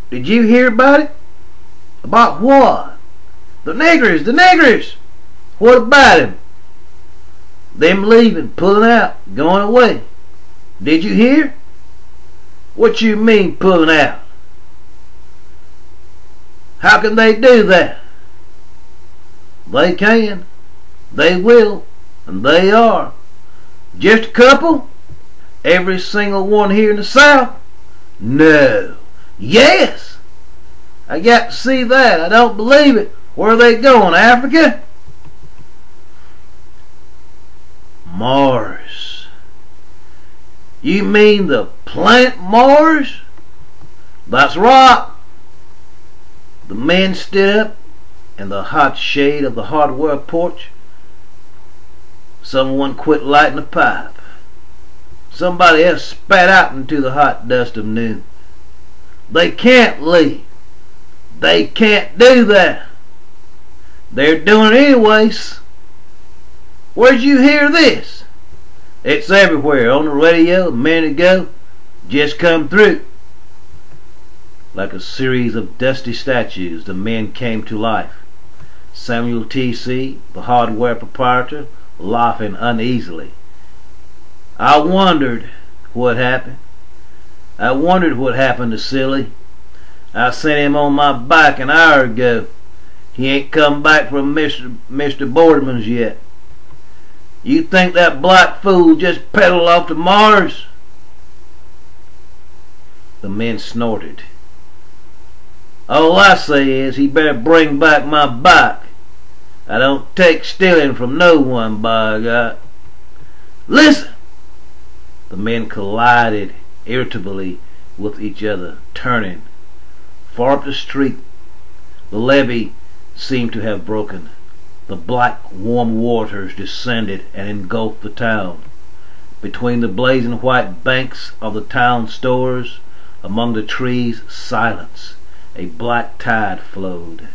Did you hear about it? About what? The niggers, the niggers! What about him? Them leaving, pulling out, going away. Did you hear? What you mean pulling out? How can they do that? They can, they will, and they are. Just a couple? Every single one here in the South? No. Yes! I got to see that. I don't believe it. Where are they going? Africa? Mars. You mean the planet Mars? That's right. The men stood up in the hot shade of the hardware porch. Someone quit lighting a pipe. Somebody else spat out into the hot dust of noon. They can't leave. They can't do that. They're doing it anyways. Where'd you hear this? It's everywhere. On the radio a minute ago. Just come through. Like a series of dusty statues, the men came to life. Samuel T.C., the hardware proprietor, laughing uneasily. I wondered what happened. I wondered what happened to Silly. I sent him on my bike an hour ago. He ain't come back from Mr. Boardman's yet. You think that black fool just pedaled off to Mars? The men snorted. All I say is he better bring back my bike. I don't take stealing from no one, by God. Listen! The men collided irritably with each other, turning. Far up the street, the levee seemed to have broken. The black, warm waters descended and engulfed the town. Between the blazing white banks of the town stores, among the trees, silence. A black tide flowed.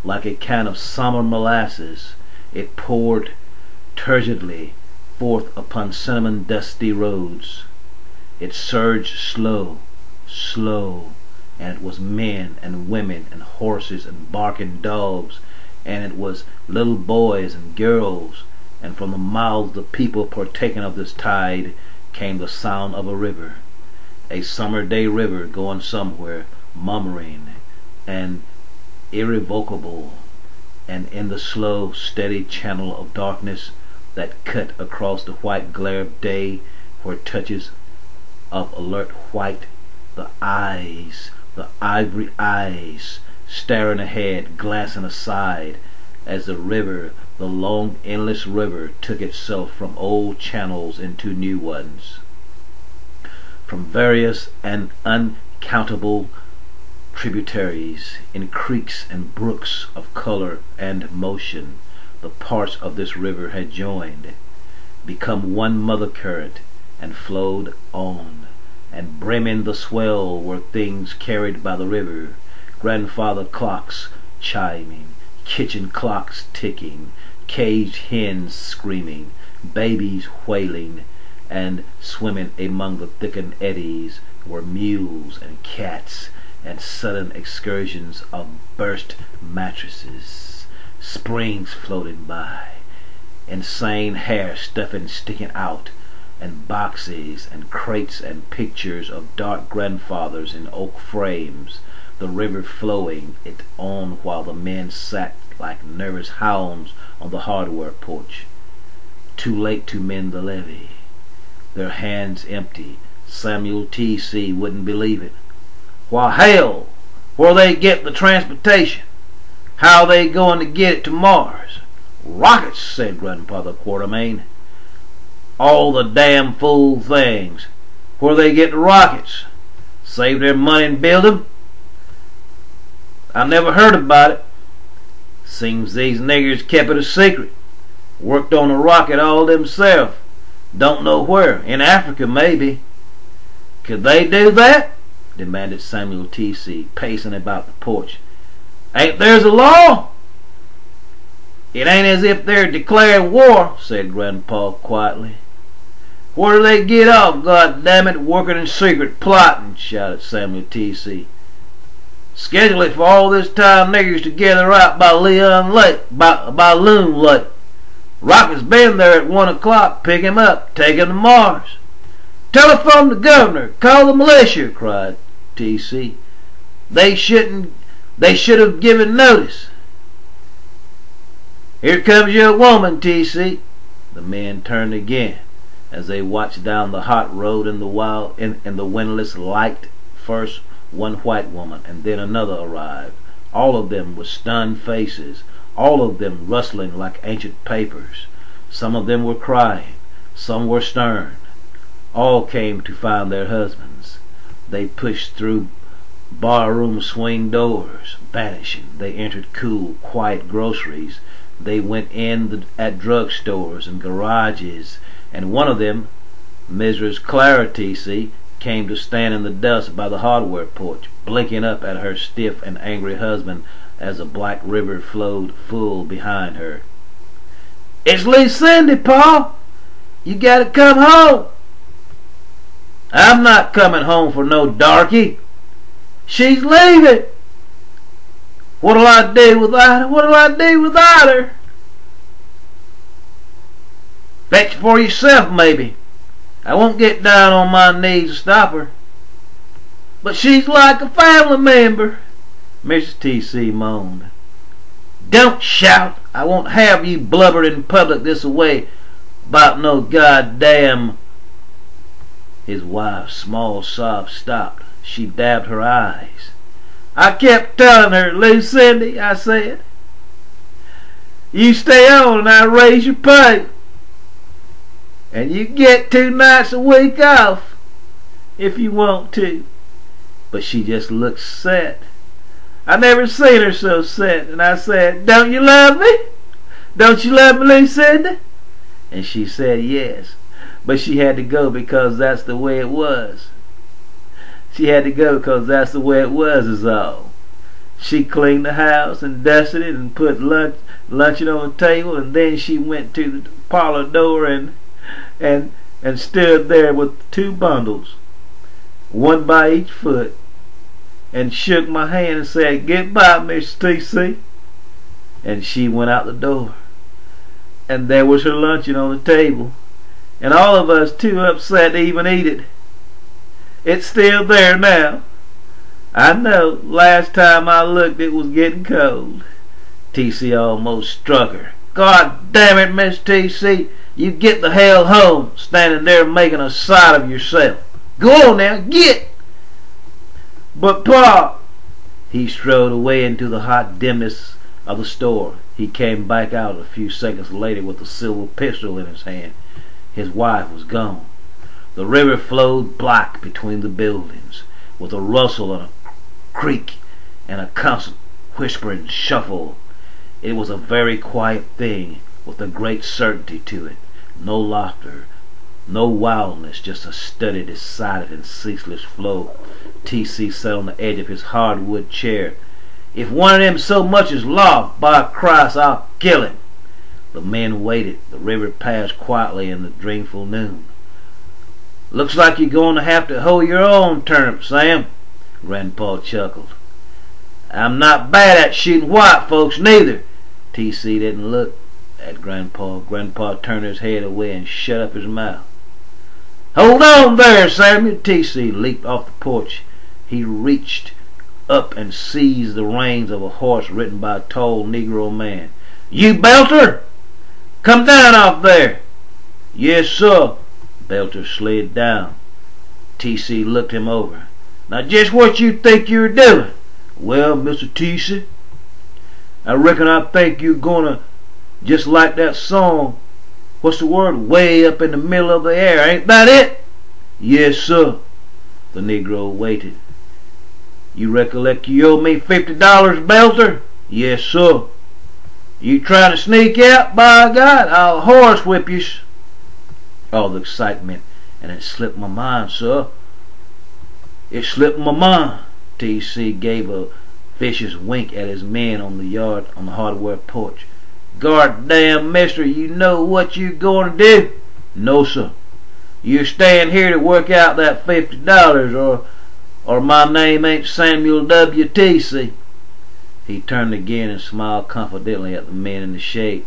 Like a can of summer molasses, it poured turgidly forth upon cinnamon dusty roads. It surged slow, slow, and it was men and women and horses and barking dogs, and it was little boys and girls, and from the mouths of the people partaking of this tide came the sound of a river, a summer day river going somewhere, murmuring and irrevocable, and in the slow, steady channel of darkness that cut across the white glare of day, where touches of alert white, the eyes, the ivory eyes, staring ahead, glancing aside, as the river, the long, endless river, took itself from old channels into new ones. From various and uncountable tributaries, in creeks and brooks of color and motion, the parts of this river had joined, become one mother current, and flowed on, and brimming the swell were things carried by the river, grandfather clocks chiming, kitchen clocks ticking, caged hens screaming, babies wailing, and swimming among the thickened eddies were mules and cats, and sudden excursions of burst mattresses, springs floating by, insane hair stuffing sticking out, and boxes and crates and pictures of dark grandfathers in oak frames, the river flowing it on while the men sat like nervous hounds on the hardware porch, too late to mend the levee, their hands empty. Samuel T.C. wouldn't believe it. Why, hell, where they get the transportation? How they going to get it to Mars? Rockets, said Grandfather Quartermain. All the damn fool things. Where they get the rockets? Save their money and build them? I never heard about it. Seems these niggers kept it a secret. Worked on a rocket all themselves. Don't know where. In Africa, maybe. Could they do that? Demanded Samuel T.C., pacing about the porch. Ain't there's a law? It ain't as if they're declaring war, said Grandpa quietly. Where do they get off, goddammit, working in secret, plotting, shouted Samuel T.C. Schedule it for all this time niggers together right by Leon Lake, by Loon Lake. Rocket's been there at 1 o'clock. Pick him up. Take him to Mars. Telephone the governor. Call the militia, cried T.C. They should have given notice. Here comes your woman, T.C. The men turned again as they watched down the hot road in the windless light. First one white woman and then another arrived, all of them with stunned faces, all of them rustling like ancient papers. Some of them were crying, some were stern. All came to find their husbands. They pushed through barroom swing doors, vanishing. They entered cool, quiet groceries. They went in at drug stores and garages, and one of them, Mrs. Clara T.C., came to stand in the dust by the hardware porch, blinking up at her stiff and angry husband as a black river flowed full behind her. "It's Lucindy, Pa. You gotta come home." "I'm not coming home for no darky." "She's leaving." "What'll I do without her? What'll I do without her?" "Fetch for yourself, maybe. I won't get down on my knees to stop her." "But she's like a family member," Mrs. T.C. moaned. "Don't shout. I won't have you blubbered in public this way about no goddamn—" His wife's small sob stopped. She dabbed her eyes. "I kept telling her, Lucindy," I said, "you stay on and I raise your pay. And you get 2 nights a week off if you want to." But she just looked set. I never seen her so set. And I said, "Don't you love me? Don't you love me, Lucinda?" And she said yes. But she had to go because that's the way it was. She had to go because that's the way it was, is all. She cleaned the house and dusted it and put luncheon on the table, and then she went to the parlor door and stood there with 2 bundles, one by each foot, and shook my hand and said, "Goodbye, Miss T.C." And she went out the door. And there was her luncheon on the table, and all of us too upset to even eat it. It's still there now. I know, last time I looked it was getting cold. T.C. almost struck her. "God damn it, Miss T.C., you get the hell home, standing there making a sight of yourself. Go on now, get." "But Pa—" He strode away into the hot dimness of the store. He came back out a few seconds later with a silver pistol in his hand. His wife was gone. The river flowed black between the buildings, with a rustle and a creak and a constant whispering shuffle. It was a very quiet thing, with a great certainty to it. No laughter, no wildness, just a steady, decided, and ceaseless flow. T.C. sat on the edge of his hardwood chair. "If one of them so much as laughed, by Christ, I'll kill him." The men waited. The river passed quietly in the dreamful noon. "Looks like you're going to have to hoe your own turnip, Sam," Grandpa chuckled. "I'm not bad at shooting white folks, neither." T.C. didn't look at Grandpa. Grandpa turned his head away and shut up his mouth. "Hold on there, Samuel." T.C. leaped off the porch. He reached up and seized the reins of a horse ridden by a tall Negro man. "You Belter! Come down off there." "Yes, sir." Belter slid down. T.C. looked him over. "Now just what you think you're doing?" "Well, Mr. T.C., I reckon I think you're gonna just like that song, what's the word, way up in the middle of the air, ain't that it?" "Yes, sir." The Negro waited. "You recollect you owe me $50, Belter?" "Yes, sir." "You trying to sneak out? By God, I'll horsewhip you." All the excitement, and it slipped my mind, sir. It slipped my mind. T.C. gave a vicious wink at his men on the hardware porch. "Goddamn, mister, you know what you going to do?" "No, sir." "You're staying here to work out that $50, or my name ain't Samuel W.T.C. He turned again and smiled confidently at the men in the shade.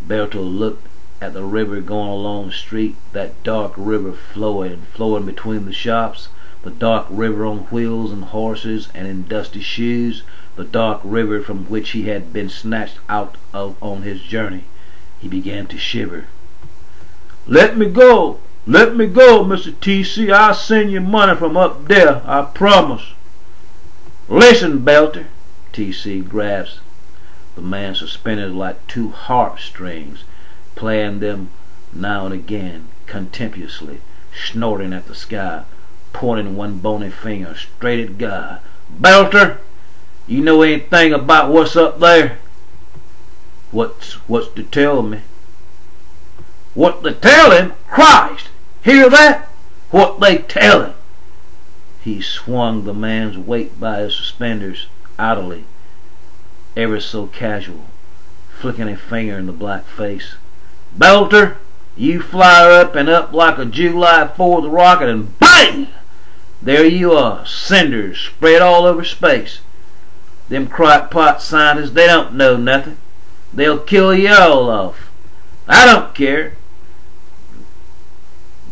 Belto looked at the river going along the street, that dark river flowing between the shops, the dark river on wheels and horses and in dusty shoes, the dark river from which he had been snatched out of on his journey. He began to shiver. Let me go, Mr. T.C. I'll send you money from up there, I promise. Listen, Belter. T.C. grabs the man's suspenders like two harp strings, playing them now and again contemptuously, snorting at the sky, pointing one bony finger straight at God. Belter, you know anything about what's up there? What's to tell me? What they tell him? Christ! Hear that? What they tell him? He swung the man's weight by his suspenders idly, ever so casual, flicking a finger in the black face. Belter, you fly up and up like a July 4th rocket and bang! There you are, cinders spread all over space. Them crackpot scientists, they don't know nothing. They'll kill you all off. I don't care.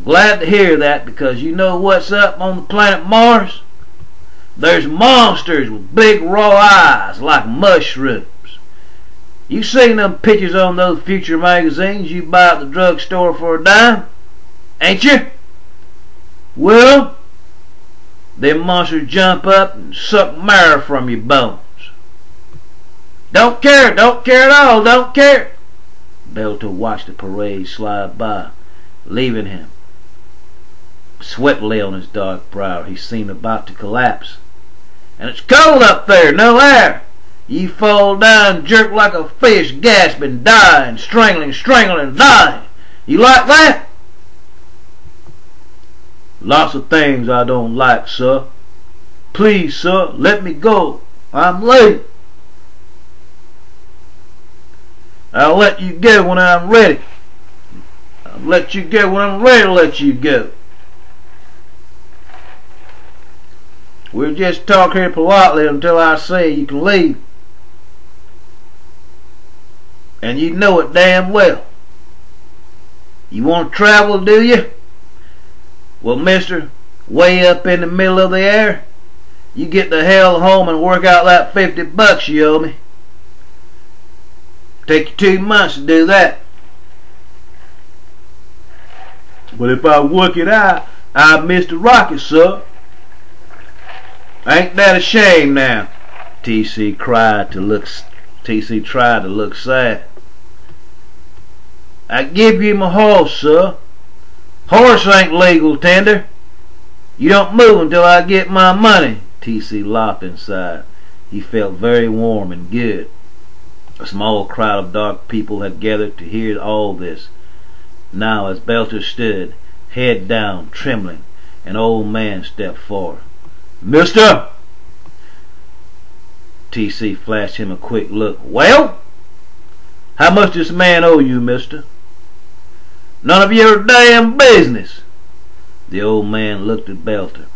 Glad to hear that, because you know what's up on the planet Mars? There's monsters with big raw eyes like mushrooms. You seen them pictures on those future magazines you buy at the drugstore for a dime? Ain't you? Well, them monsters jump up and suck marrow from your bones. Don't care at all, don't care. Belter watched the parade slide by, leaving him. Sweat lay on his dark brow. He seemed about to collapse. And it's cold up there, no air. You fall down, jerk like a fish, gasping, dying, strangling, dying. You like that? Lots of things I don't like, sir. Please, sir, let me go. I'm late. I'll let you go when I'm ready. I'll let you go when I'm ready to let you go. We'll just talk here politely until I say you can leave. And you know it damn well. You want to travel, do you? Well, mister, way up in the middle of the air, you get the hell home and work out that $50 you owe me. Take you 2 months to do that. But if I work it out, I miss the rocket, sir. Ain't that a shame now? T.C. tried to look sad. I give you my horse, sir. Horse ain't legal tender. You don't move until I get my money. T.C. laughed inside. He felt very warm and good. A small crowd of dark people had gathered to hear all this. Now, as Belter stood, head down, trembling, an old man stepped forward. Mister! T.C. flashed him a quick look. Well? How much does this man owe you, mister? None of your damn business. The old man looked at Belter.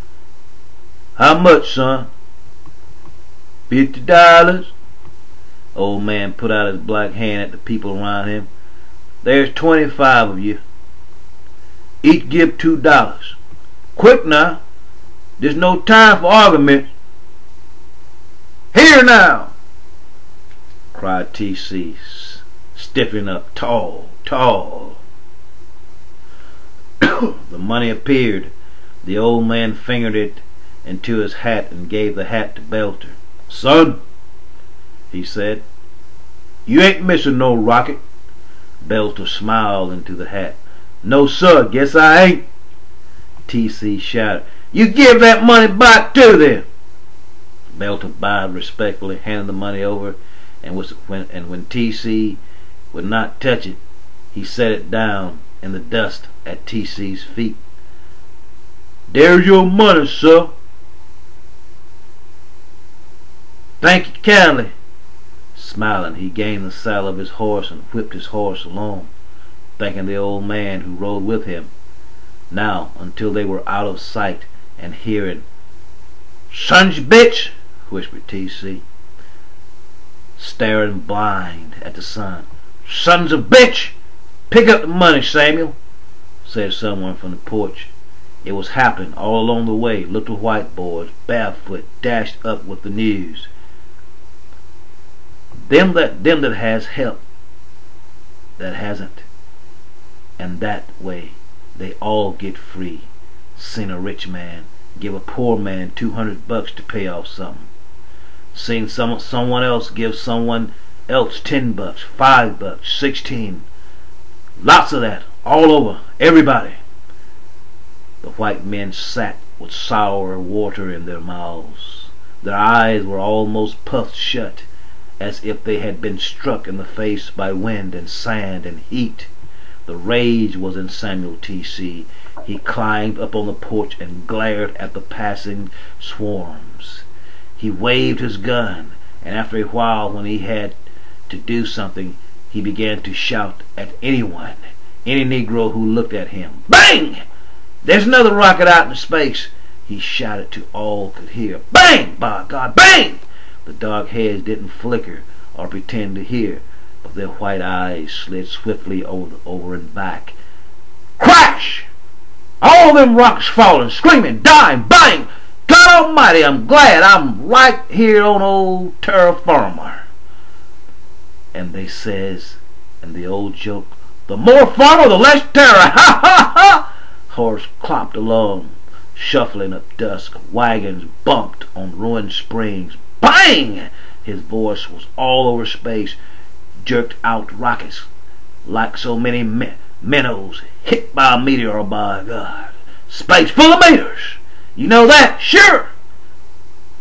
How much, son? $50. Old man put out his black hand at the people around him. There's 25 of you. Each give $2. Quick now. There's no time for argument. Here now, cried T.C., stiffening up tall. The money appeared. The old man fingered it into his hat and gave the hat to Belter. Son, he said, you ain't missing no rocket. Belter smiled into the hat. No, sir, guess I ain't. T.C. shouted. You give that money back to them. Belter bowed respectfully, handed the money over, and when T.C. would not touch it, he set it down in the dust at T.C.'s feet. There's your money, sir. Thank you kindly. Smiling, he gained the saddle of his horse and whipped his horse along, thanking the old man who rode with him. Now, until they were out of sight and hearing, "Sons of bitch," whispered T.C., staring blind at the sun. "Sons of bitch! Pick up the money, Samuel," said someone from the porch. It was happening all along the way. Little white boys, barefoot, dashed up with the news. Them that has help, that hasn't, and that way they all get free. Seen a rich man give a poor man $200 to pay off something. Seen someone else give someone else $10, $5, 16. Lots of that all over. Everybody. The white men sat with sour water in their mouths. Their eyes were almost puffed shut, as if they had been struck in the face by wind and sand and heat. The rage was in Samuel T.C. He climbed up on the porch and glared at the passing swarms. He waved his gun, and after a while, when he had to do something, he began to shout at anyone, any Negro who looked at him. "Bang! There's another rocket out in space!" he shouted to all could hear. "Bang! By God, bang!" The dark heads didn't flicker or pretend to hear, but their white eyes slid swiftly over and back. Crash! All them rocks falling, screaming, dying, bang! God Almighty, I'm glad I'm right here on old terra firma. And they says, and the old joke, "The more firma, the less terror." Ha ha ha! Horse clopped along, shuffling up dusk. Wagons bumped on ruined springs. Bang! His voice was all over space, jerked out rockets like so many minnows hit by a meteor. By God, space full of meters. You know that? Sure.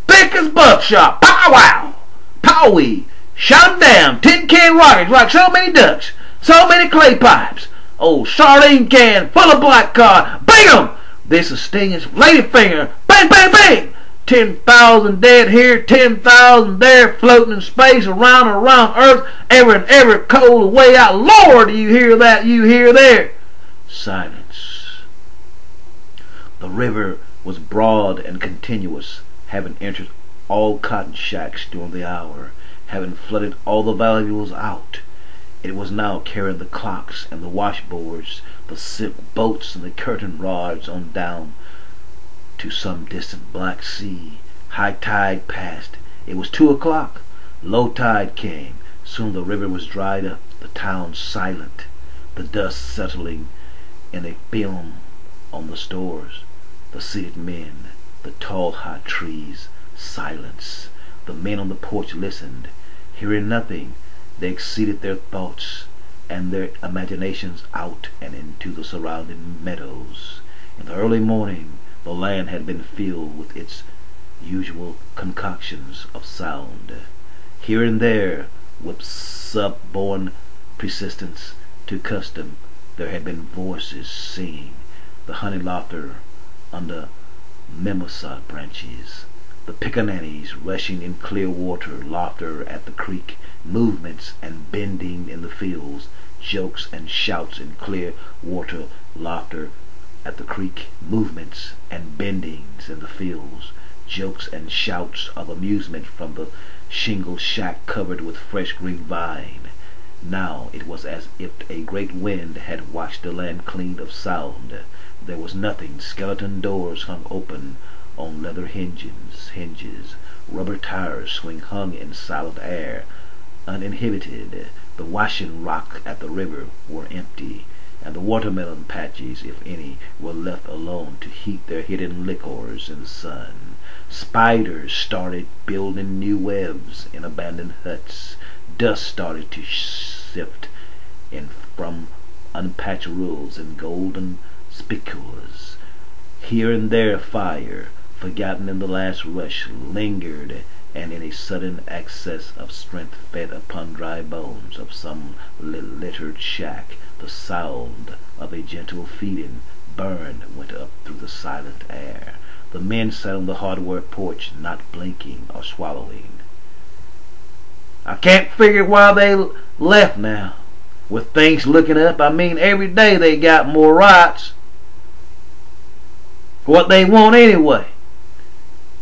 Thick as buckshot. Pow wow! Powie! Shot 'em down. Tin can rockets like so many ducks. So many clay pipes. Old sardine can full of black cod. Bang 'em! This is Sting's ladyfinger. Bang, bang, bang! 10,000 dead here, 10,000 there, floating in space around and around Earth, every cold way out. Lord, do you hear that? You hear there? Silence. The river was broad and continuous, having entered all cotton shacks during the hour, having flooded all the valuables out. It was now carrying the clocks and the washboards, the silk boats and the curtain rods on down to some distant black sea. High tide passed. It was 2 o'clock. Low tide came. Soon the river was dried up, the town silent, the dust settling in a film on the stores, the seated men, the tall hot trees. Silence. The men on the porch listened. Hearing nothing, they exceeded their thoughts and their imaginations out and into the surrounding meadows. In the early morning, the land had been filled with its usual concoctions of sound. Here and there, with sub-born persistence to custom, there had been voices singing, the honey laughter under mimosa branches, the pickaninnies rushing in clear water, laughter at the creek, movements and bending in the fields, jokes and shouts in clear water, laughter at the creek, movements and bendings in the fields, jokes and shouts of amusement from the shingle shack covered with fresh green vine. Now it was as if a great wind had washed the land clean of sound. There was nothing. Skeleton doors hung open on leather hinges, rubber tires swing hung in silent air, uninhibited. The washing rock at the river were empty, and the watermelon patches, if any, were left alone to heat their hidden liquors in the sun. Spiders started building new webs in abandoned huts. Dust started to sift in from unpatched roofs and golden spiculas. Here and there fire, forgotten in the last rush, lingered, and in a sudden access of strength fed upon dry bones of some littered shack. The sound of a gentle feeding burn went up through the silent air. The men sat on the hardware porch, not blinking or swallowing. I can't figure why they left now. With things looking up, I mean, every day they got more rights. What they want anyway.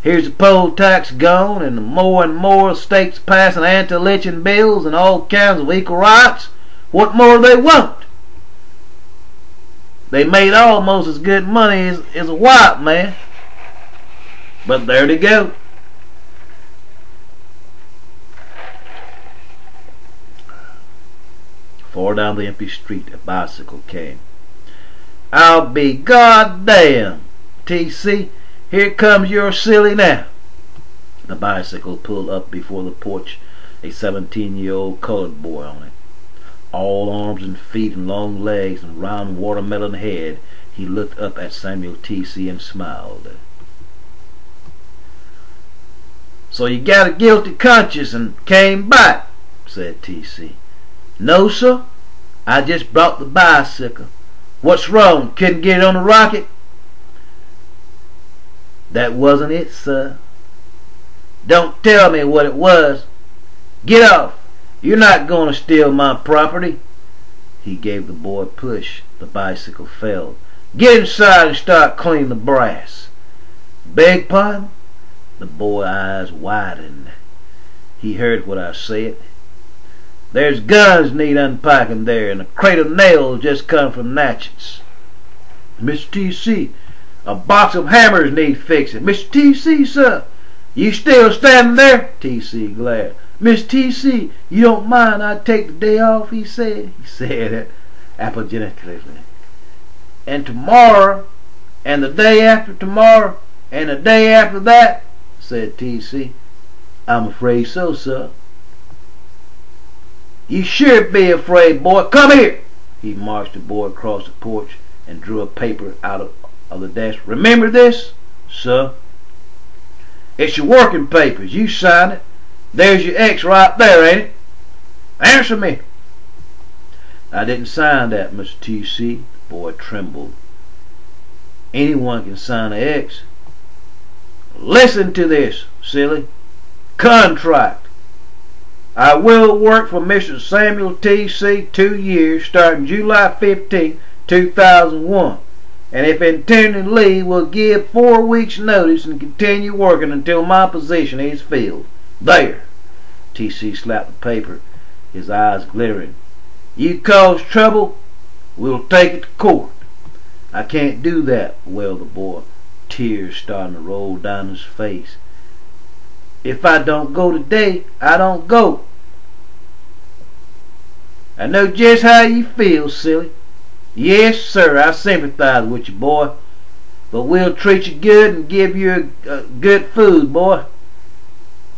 Here's the poll tax gone, and more and more states passing anti-lynching bills and all kinds of equal rights. What more do they want? They made almost as good money as a white man. But there they go. Far down the empty street, a bicycle came. I'll be goddamn, TC. Here comes your silly now. The bicycle pulled up before the porch, a 17-year-old colored boy on it. All arms and feet and long legs and round watermelon head, he looked up at Samuel T.C. and smiled. So you got a guilty conscience and came back, said T.C. No, sir. I just brought the bicycle. What's wrong? Couldn't get it on the rocket? That wasn't it, sir. Don't tell me what it was. Get off. You're not going to steal my property. He gave the boy a push. The bicycle fell. Get inside and start cleaning the brass. Beg pardon? The boy's eyes widened. He heard what I said. There's guns need unpacking there, and a crate of nails just come from Natchez. Mr. T.C., a box of hammers need fixing. Mr. T.C., sir, you still standing there? T.C. glared. Miss T.C., you don't mind I take the day off, he said. He said apologetically. And tomorrow, and the day after tomorrow, and the day after that, said T.C. I'm afraid so, sir. You should be afraid, boy. Come here. He marched the boy across the porch and drew a paper out of the desk. Remember this, sir? It's your working papers. You signed it. There's your X right there, ain't it? Answer me. I didn't sign that, Mr. T.C. The boy trembled. Anyone can sign an X. Listen to this, silly. Contract. I will work for Mr. Samuel T.C. 2 years, starting July 15, 2001. And if intending to leave, will give 4 weeks' notice and continue working until my position is filled. There. T.C. slapped the paper, his eyes glittering. You cause trouble, we'll take it to court. I can't do that, wailed the boy, tears starting to roll down his face. If I don't go today, I don't go. I know just how you feel, silly. Yes, sir, I sympathize with you, boy. But we'll treat you good and give you good food, boy.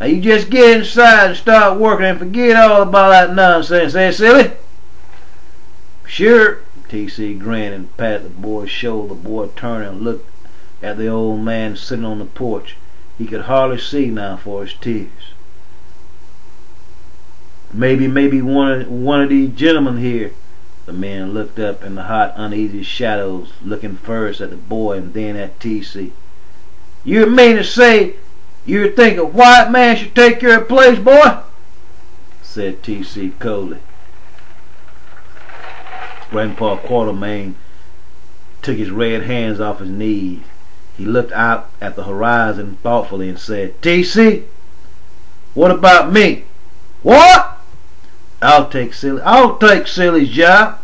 Now you just get inside and start working and forget all about that nonsense, eh, silly? Sure. T.C. grinned and patted the boy's shoulder. The boy turned and looked at the old man sitting on the porch. He could hardly see now for his tears. Maybe one of these gentlemen here. The man looked up in the hot, uneasy shadows, looking first at the boy and then at T.C. You mean to say you think a white man should take your place, boy? Said T.C. coldly. Grandpa Quatermain took his red hands off his knees. He looked out at the horizon thoughtfully and said, T.C., what about me? What? I'll take Silly's job.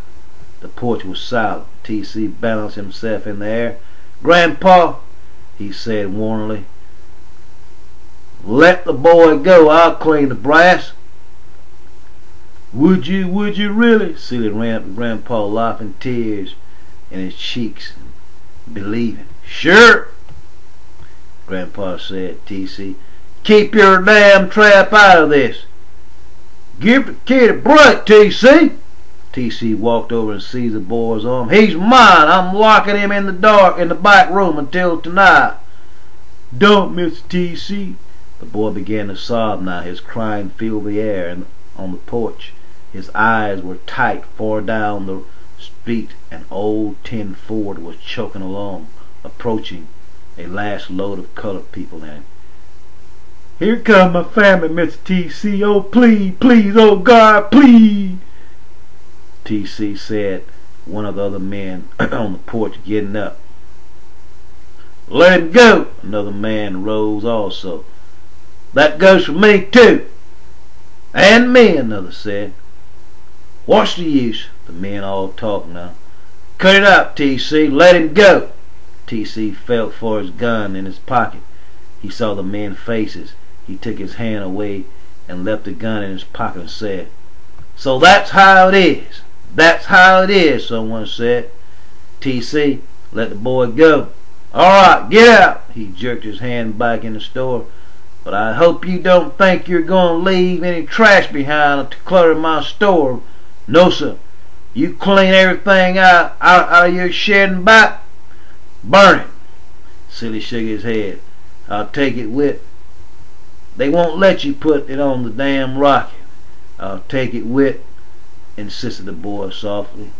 The porch was silent. T.C. balanced himself in the air. Grandpa, he said warningly, let the boy go. I'll clean the brass. Would you really? Silly ran up to Grandpa, laughing, tears in his cheeks, believing. Sure, Grandpa said. T.C., keep your damn trap out of this. Give the kid a break, T.C. T.C. walked over and seized the boy's arm. He's mine. I'm locking him in the dark in the back room until tonight. Don't, Mr. T.C. The boy began to sob now. His crying filled the air and on the porch. His eyes were tight. Far down the street an old tin Ford was choking along, approaching, a last load of colored people in it. Here comes my family, Mr. T.C. Oh, please, please, oh God, please. T.C. said, one of the other men on the porch getting up. Let him go. Another man rose also. That goes for me too. And me, another said. What's the use? The men all talk now. Cut it out, T.C. Let him go. T.C. felt for his gun in his pocket. He saw the men's faces. He took his hand away and left the gun in his pocket and said, So that's how it is. That's how it is, someone said. T.C., let the boy go. All right, get out. He jerked his hand back in the store. But I hope you don't think you're going to leave any trash behind to clutter my store. No, sir. You clean everything out of your shed and back. Burn it. Silly shook his head. I'll take it with. They won't let you put it on the damn rocket. I'll take it with, insisted the boy softly.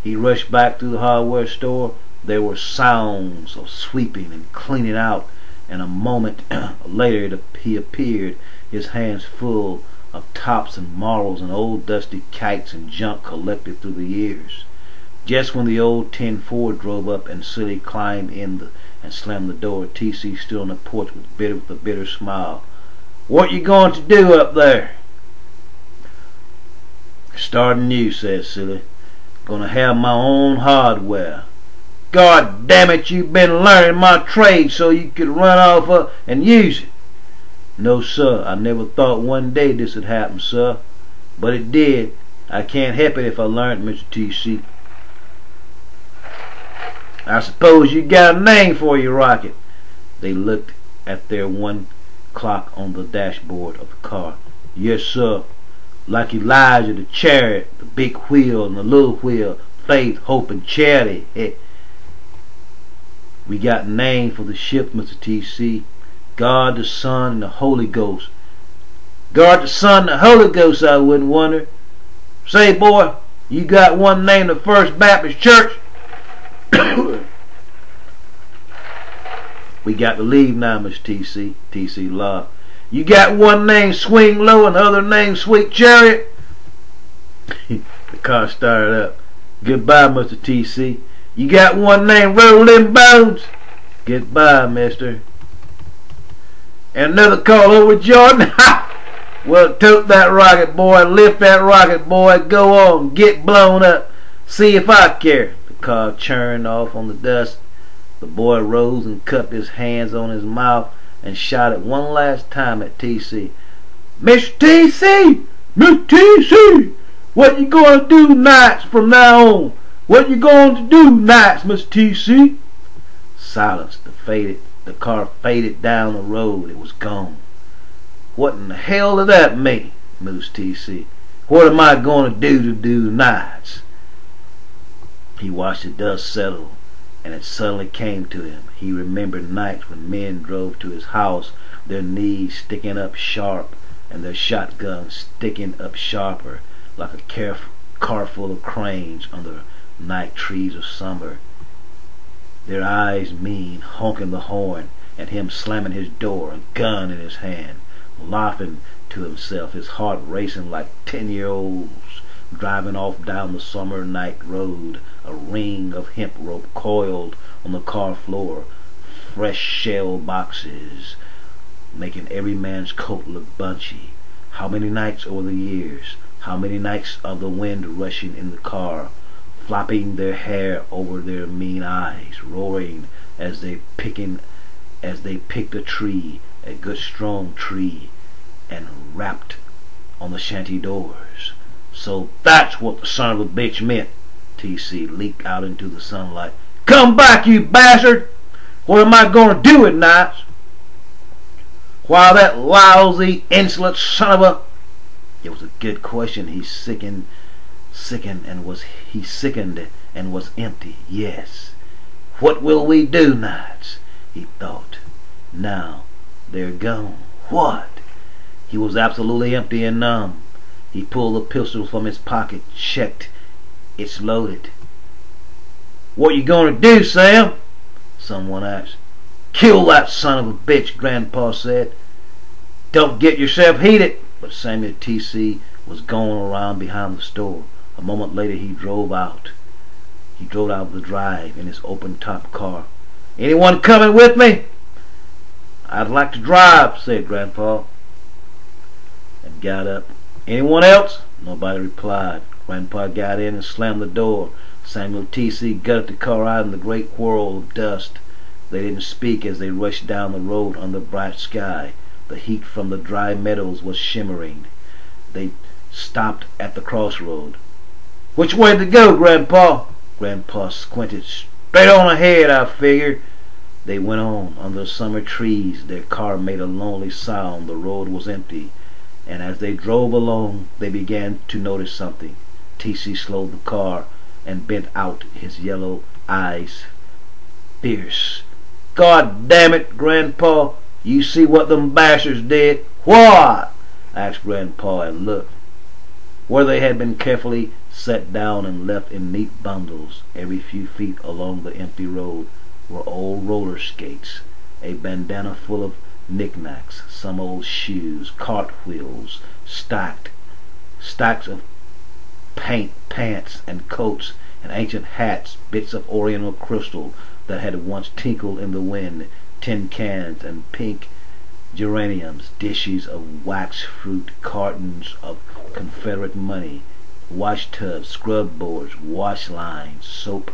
He rushed back to the hardware store. There were sounds of sweeping and cleaning out, and a moment later he appeared, his hands full of tops and marbles and old dusty kites and junk collected through the years. Just when the old tin Ford drove up and Silly climbed in and slammed the door, T.C. stood on the porch with a bitter smile. What you going to do up there? Starting new, said Silly. Gonna have my own hardware. God damn it, you've been learning my trade so you could run off and use it. No, sir, I never thought one day this would happen, sir. But it did. I can't help it if I learned, Mr. T.C. I suppose you got a name for your rocket. They looked at their one clock on the dashboard of the car. Yes, sir. Like Elijah the chariot, the big wheel and the little wheel, faith, hope, and charity. We got a name for the ship, Mr. T.C. God the Son and the Holy Ghost. God the Son and the Holy Ghost, I wouldn't wonder. Say, boy, you got one named the First Baptist Church? We got to leave now, Mr. T.C. T.C. laughed. You got one named Swing Low and the other named Sweet Chariot? The car started up. Goodbye, Mr. T.C. You got one named Rolling Bones? Goodbye, mister. And another call over Jordan? Well, tote that rocket, boy. Lift that rocket, boy. Go on. Get blown up. See if I care. The car churned off on the dust. The boy rose and cupped his hands on his mouth and shouted one last time at T.C. Mr. T.C. Mr. T.C. What you going to do nights from now on? What you going to do nights, Mr. T.C.? Silence. The car faded down the road. It was gone. What in the hell did that mean, mused T.C.? What am I going to do nights? He watched the dust settle, and it suddenly came to him. He remembered nights when men drove to his house, their knees sticking up sharp and their shotguns sticking up sharper, like a car full of cranes under night trees of summer. Their eyes mean, honking the horn, and him slamming his door, a gun in his hand, laughing to himself, his heart racing like 10-year-olds driving off down the summer night road, a ring of hemp rope coiled on the car floor, fresh shell boxes making every man's coat look bunchy. How many nights over the years, how many nights of the wind rushing in the car, flopping their hair over their mean eyes, roaring as they picked a tree, a good strong tree, and rapped on the shanty doors. So that's what the son of a bitch meant. T.C. leaped out into the sunlight. Come back, you bastard! What am I going to do at nights? While that lousy, insolent son of a... It was a good question. He sickened and was empty. Yes. What will we do nights? He thought. Now they're gone. What? He was absolutely empty and numb. He pulled the pistol from his pocket, checked. It's loaded. What you gonna do, Sam? Someone asked. Kill that son of a bitch, Grandpa said. Don't get yourself heated. But Samuel T.C. was going around behind the store. A moment later he drove out. He drove out of the drive in his open-top car. Anyone coming with me? I'd like to drive, said Grandpa, and got up. Anyone else? Nobody replied. Grandpa got in and slammed the door. Samuel T.C. gutted the car out in the great whirl of dust. They didn't speak as they rushed down the road under the bright sky. The heat from the dry meadows was shimmering. They stopped at the crossroad. Which way to go, Grandpa? Grandpa squinted. Straight on ahead, I figure. They went on under the summer trees. Their car made a lonely sound. The road was empty, and as they drove along, they began to notice something. T.C. slowed the car and bent out, his yellow eyes fierce. God damn it, Grandpa, you see what them bastards did? What? Asked Grandpa, and looked where they had been carefully set down and left in neat bundles. Every few feet along the empty road were old roller skates, a bandana full of knickknacks, some old shoes, cartwheels, stacks of paint, pants, and coats, and ancient hats, bits of oriental crystal that had once tinkled in the wind, tin cans and pink geraniums, dishes of wax fruit, cartons of Confederate money, wash tubs, scrub boards, wash lines, soap,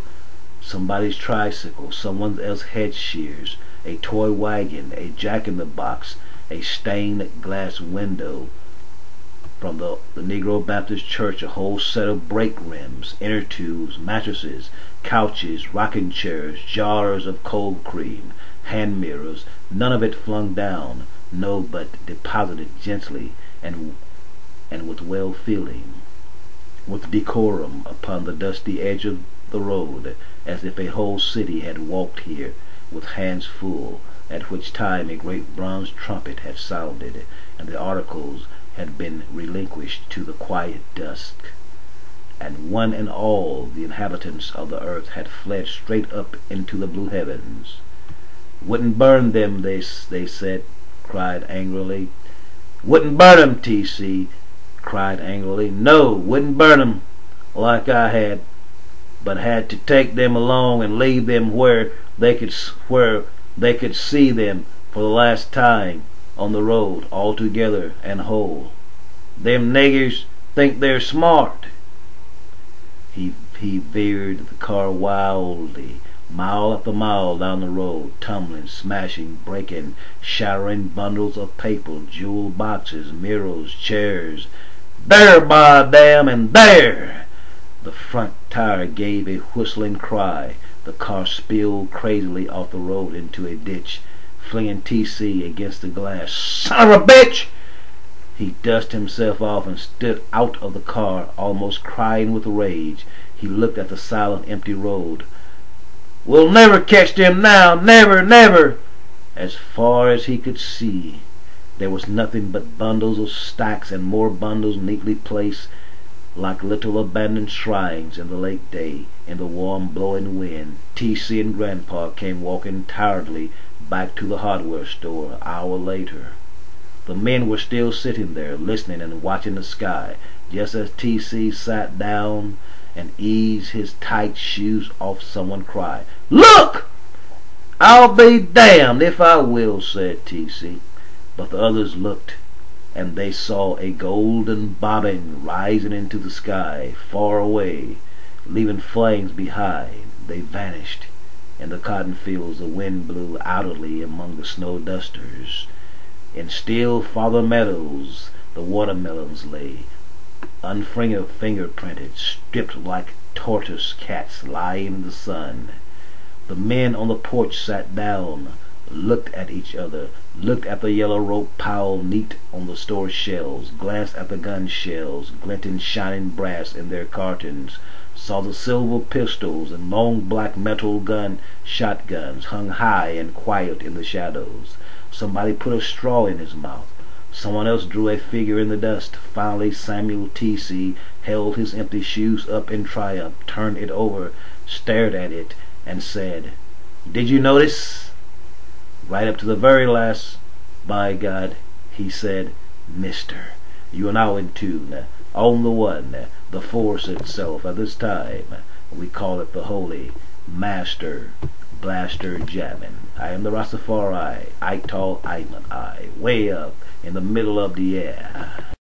somebody's tricycle, someone else's head shears, a toy wagon, a jack-in-the-box, a stained glass window from the Negro Baptist Church, a whole set of brake rims, inner tubes, mattresses, couches, rocking chairs, jars of cold cream, hand mirrors, none of it flung down, no, but deposited gently and with well-feeling, with decorum, upon the dusty edge of the road, as if a whole city had walked here with hands full, at which time a great bronze trumpet had sounded, and the articles had been relinquished to the quiet dusk, and one and all the inhabitants of the earth had fled straight up into the blue heavens. Wouldn't burn them, they said, cried angrily. Wouldn't burn 'em, T.C., cried angrily. No, wouldn't burn 'em like I had, but had to take them along and leave them where they could see them for the last time on the road, all together and whole. Them niggers think they're smart. He veered the car wildly, mile after mile down the road, tumbling, smashing, breaking, shattering bundles of paper, jewel boxes, mirrors, chairs. There, by damn, and there! The front tire gave a whistling cry. The car spilled crazily off the road into a ditch, flinging T.C. against the glass. Son of a bitch! He dusted himself off and stood out of the car, almost crying with rage. He looked at the silent, empty road. We'll never catch them now, never, never! As far as he could see, there was nothing but bundles of stacks and more bundles neatly placed like little abandoned shrines in the late day, in the warm blowing wind. T.C. and Grandpa came walking tiredly back to the hardware store an hour later. The men were still sitting there, listening and watching the sky. Just as T.C. sat down and eased his tight shoes off, someone cried, Look! I'll be damned if I will, said T.C. But the others looked, and they saw a golden bobbing rising into the sky, far away, leaving flames behind. They vanished in the cotton fields. The wind blew outwardly among the snow dusters. In still farther meadows the watermelons lay, fingerprinted, stripped like tortoise cats lying in the sun. The men on the porch sat down, looked at each other, looked at the yellow rope piled neat on the store shelves, glanced at the gun shells, glinting shining brass in their cartons, saw the silver pistols and long black metal shotguns hung high and quiet in the shadows. Somebody put a straw in his mouth. Someone else drew a figure in the dust. Finally Samuel T.C. held his empty shoes up in triumph, turned it over, stared at it, and said, Did you notice? Right up to the very last, by God, he said, Mister, you are now in tune, on the one, the force itself. At this time, we call it the Holy Master plaster jamming. I am the Rastafari, Ital Iman, way up in the middle of the air.